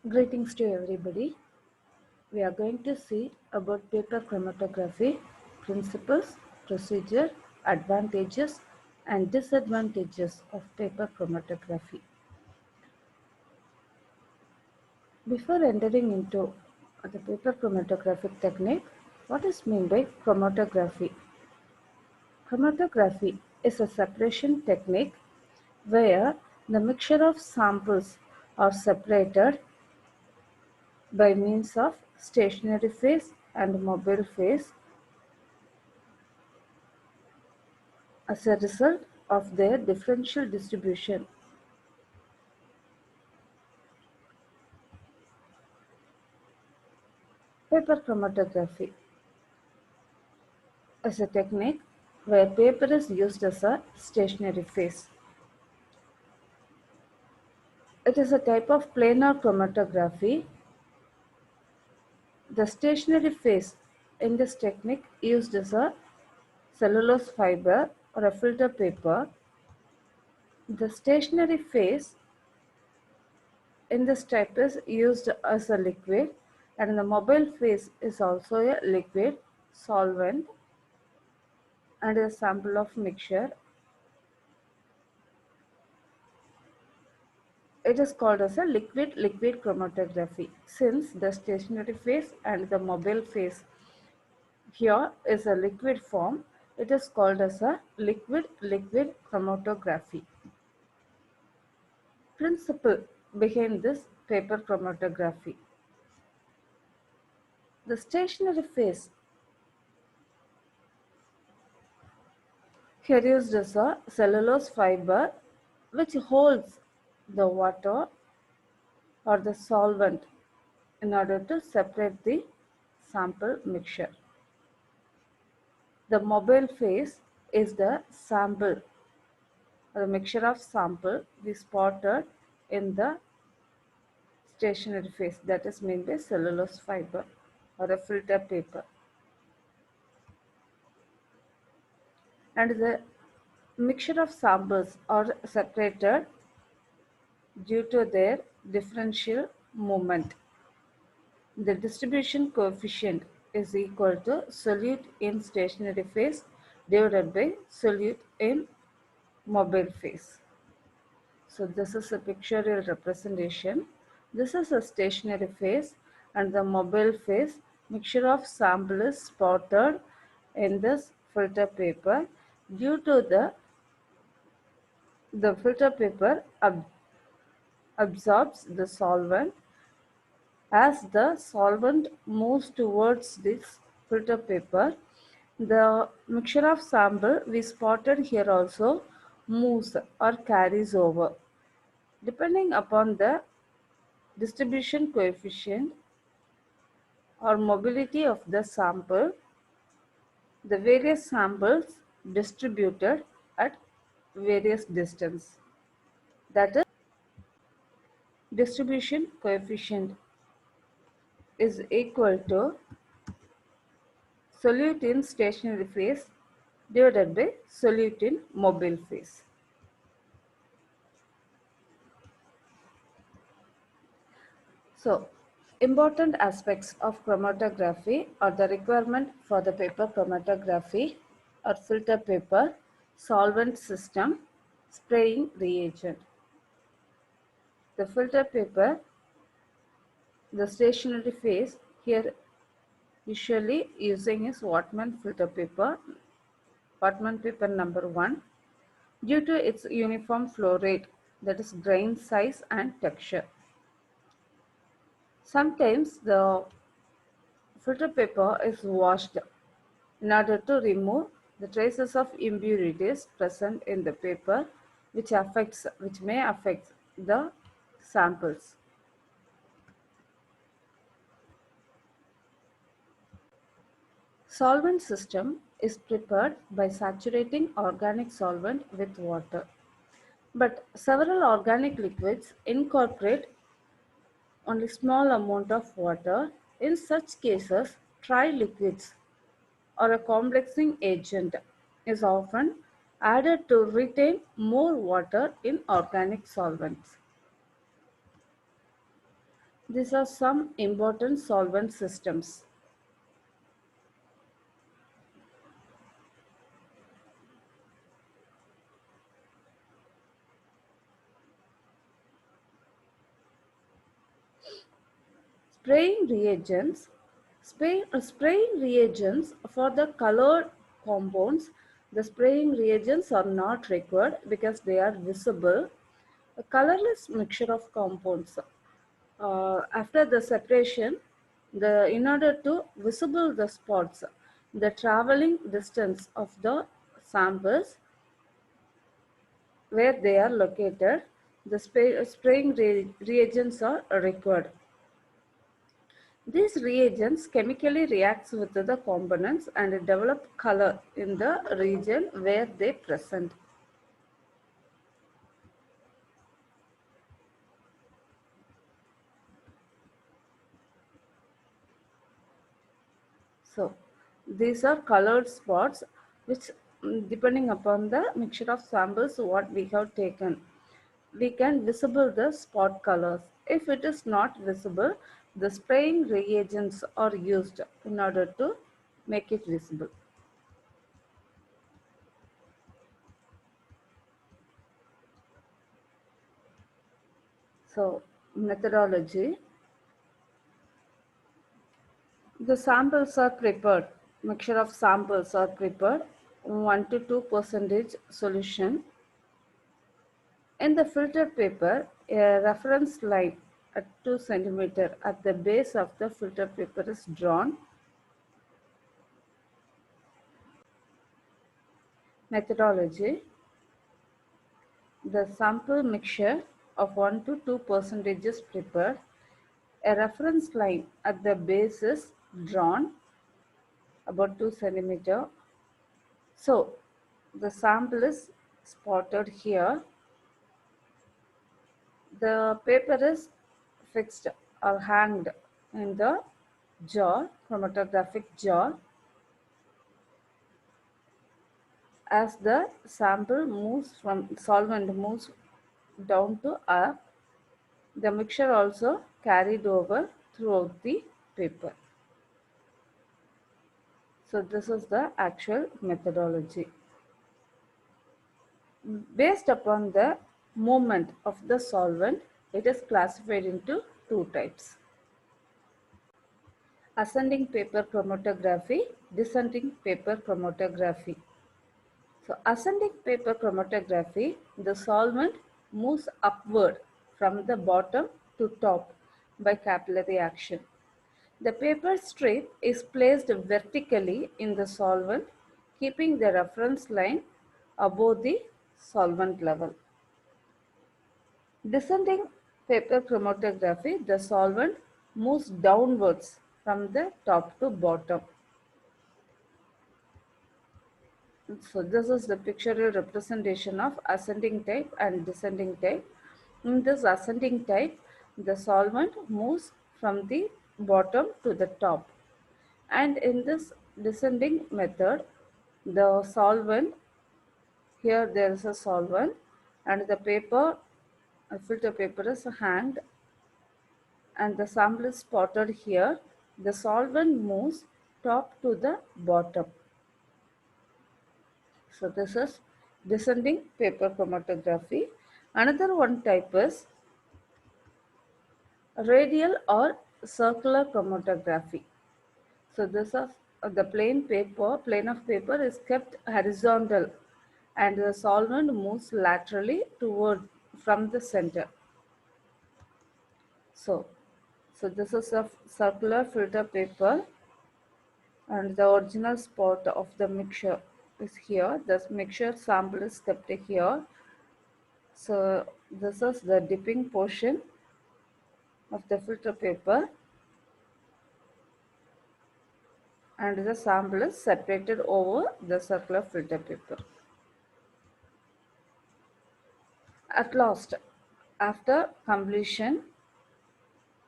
Greetings to everybody. We are going to see about paper chromatography, principles, procedure, advantages and disadvantages of paper chromatography. Before entering into the paper chromatographic technique, what is meant by chromatography? Chromatography is a separation technique where the mixture of samples are separated by means of stationary phase and mobile phase as a result of their differential distribution. Paper chromatography is a technique where paper is used as a stationary phase. It is a type of planar chromatography. The stationary phase in this technique used as a cellulose fiber or a filter paper. The stationary phase in this type is used as a liquid, and the mobile phase is also a liquid solvent and a sample of mixture. It is called as a liquid-liquid chromatography. Since the stationary phase and the mobile phase here is a liquid form, it is called as a liquid-liquid chromatography. Principle behind this paper chromatography. The stationary phase here used as a cellulose fiber which holds the water or the solvent in order to separate the sample mixture. The mobile phase is the sample, the mixture of sample we spotted in the stationary phase, that is made by cellulose fiber or a filter paper. And the mixture of samples are separated due to their differential moment. The distribution coefficient is equal to solute in stationary phase divided by solute in mobile phase. So this is a pictorial representation. This is a stationary phase and the mobile phase. Mixture of sample is spotted in this filter paper due to the filter paper absorbs the solvent. As the solvent moves towards this filter paper, the mixture of sample we spotted here also moves or carries over. Depending upon the distribution coefficient or mobility of the sample, the various samples distributed at various distance. That is, distribution coefficient is equal to solute in stationary phase divided by solute in mobile phase. So, important aspects of chromatography are the requirement for the paper chromatography or filter paper, solvent system, spraying reagent. The filter paper, the stationary phase here usually using is Whatman filter paper, Whatman paper number 1, due to its uniform flow rate, that is grain size and texture. Sometimes the filter paper is washed in order to remove the traces of impurities present in the paper which may affect the samples. Solvent system is prepared by saturating organic solvent with water. But several organic liquids incorporate only small amount of water. In such cases, tri-liquids or a complexing agent is often added to retain more water in organic solvents. These are some important solvent systems. Spraying reagents. Spraying reagents for the colored compounds. The spraying reagents are not required because they are visible. A colorless mixture of compounds. After the separation, in order to visible the spots, the traveling distance of the samples where they are located, the spraying reagents are required. These reagents chemically react with the components and develop color in the region where they present. So these are colored spots which depending upon the mixture of samples what we have taken, we can visible the spot colors. If it is not visible, the spraying reagents are used in order to make it visible. So methodology, the samples are prepared, mixture of samples are prepared, 1 to 2 percentage solution. In the filter paper, a reference line at 2 centimeter at the base of the filter paper is drawn. Methodology, the sample mixture of 1 to 2 percentage is prepared. A reference line at the base is drawn about 2 centimeter. So the sample is spotted here. The paper is fixed or hanged in the jar, chromatographic jar. As the sample moves from solvent moves down to up, the mixture also carried over throughout the paper. So this is the actual methodology. Based upon the movement of the solvent, it is classified into two types: ascending paper chromatography, descending paper chromatography. So ascending paper chromatography, the solvent moves upward from the bottom to top by capillary action. The paper strip is placed vertically in the solvent, keeping the reference line above the solvent level. Descending paper chromatography, the solvent moves downwards from the top to bottom. So this is the pictorial representation of ascending type and descending type. In this ascending type, the solvent moves from the bottom to the top. And in this descending method, the solvent, here there is a solvent and the paper, filter paper is hanged and the sample is spotted here. The solvent moves top to the bottom. So this is descending paper chromatography. Another one type is radial or circular chromatography. So this is the plane of paper is kept horizontal and the solvent moves laterally toward from the center. So, so this is a circular filter paper and the original spot of the mixture is here. The mixture sample is kept here. So this is the dipping portion of the filter paper and the sample is separated over the circular filter paper. At last, after completion,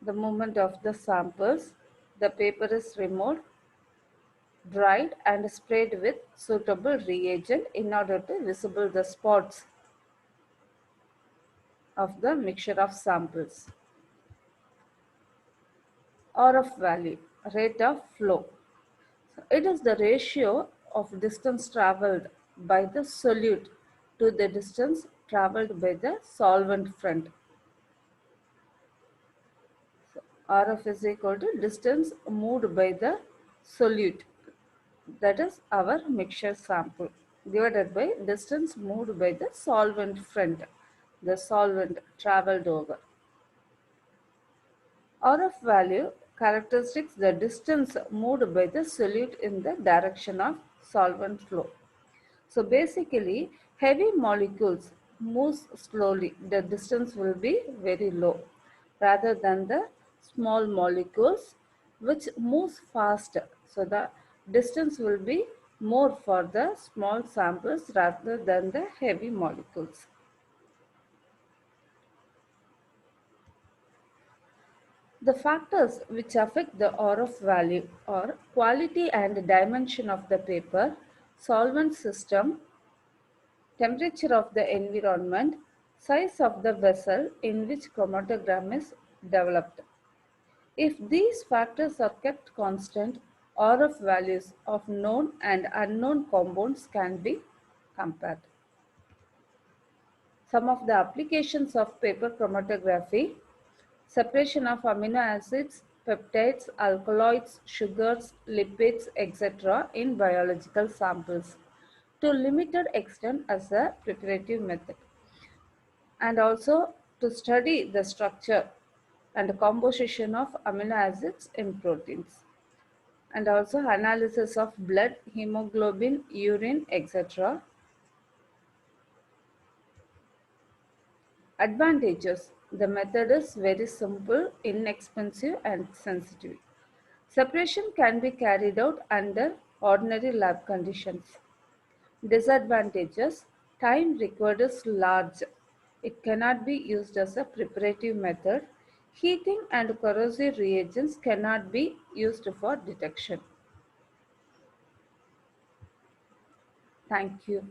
the movement of the samples, the paper is removed, dried and sprayed with suitable reagent in order to visible the spots of the mixture of samples. RF value, rate of flow. It is the ratio of distance traveled by the solute to the distance traveled by the solvent front. RF is equal to distance moved by the solute, that is our mixture sample, divided by distance moved by the solvent front, the solvent traveled over. RF value characteristics the distance moved by the solute in the direction of solvent flow. So basically, heavy molecules moves slowly. The distance will be very low rather than the small molecules which moves faster. So the distance will be more for the small samples rather than the heavy molecules. The factors which affect the RF value are quality and dimension of the paper, solvent system, temperature of the environment, size of the vessel in which chromatogram is developed. If these factors are kept constant, RF values of known and unknown compounds can be compared. Some of the applications of paper chromatography: separation of amino acids, peptides, alkaloids, sugars, lipids, etc. in biological samples to limited extent as a preparative method, and also to study the structure and composition of amino acids in proteins, and also analysis of blood, hemoglobin, urine, etc. Advantages: the method is very simple, inexpensive, and sensitive. Separation can be carried out under ordinary lab conditions. Disadvantages: time required is large. It cannot be used as a preparative method. Heating and corrosive reagents cannot be used for detection. Thank you.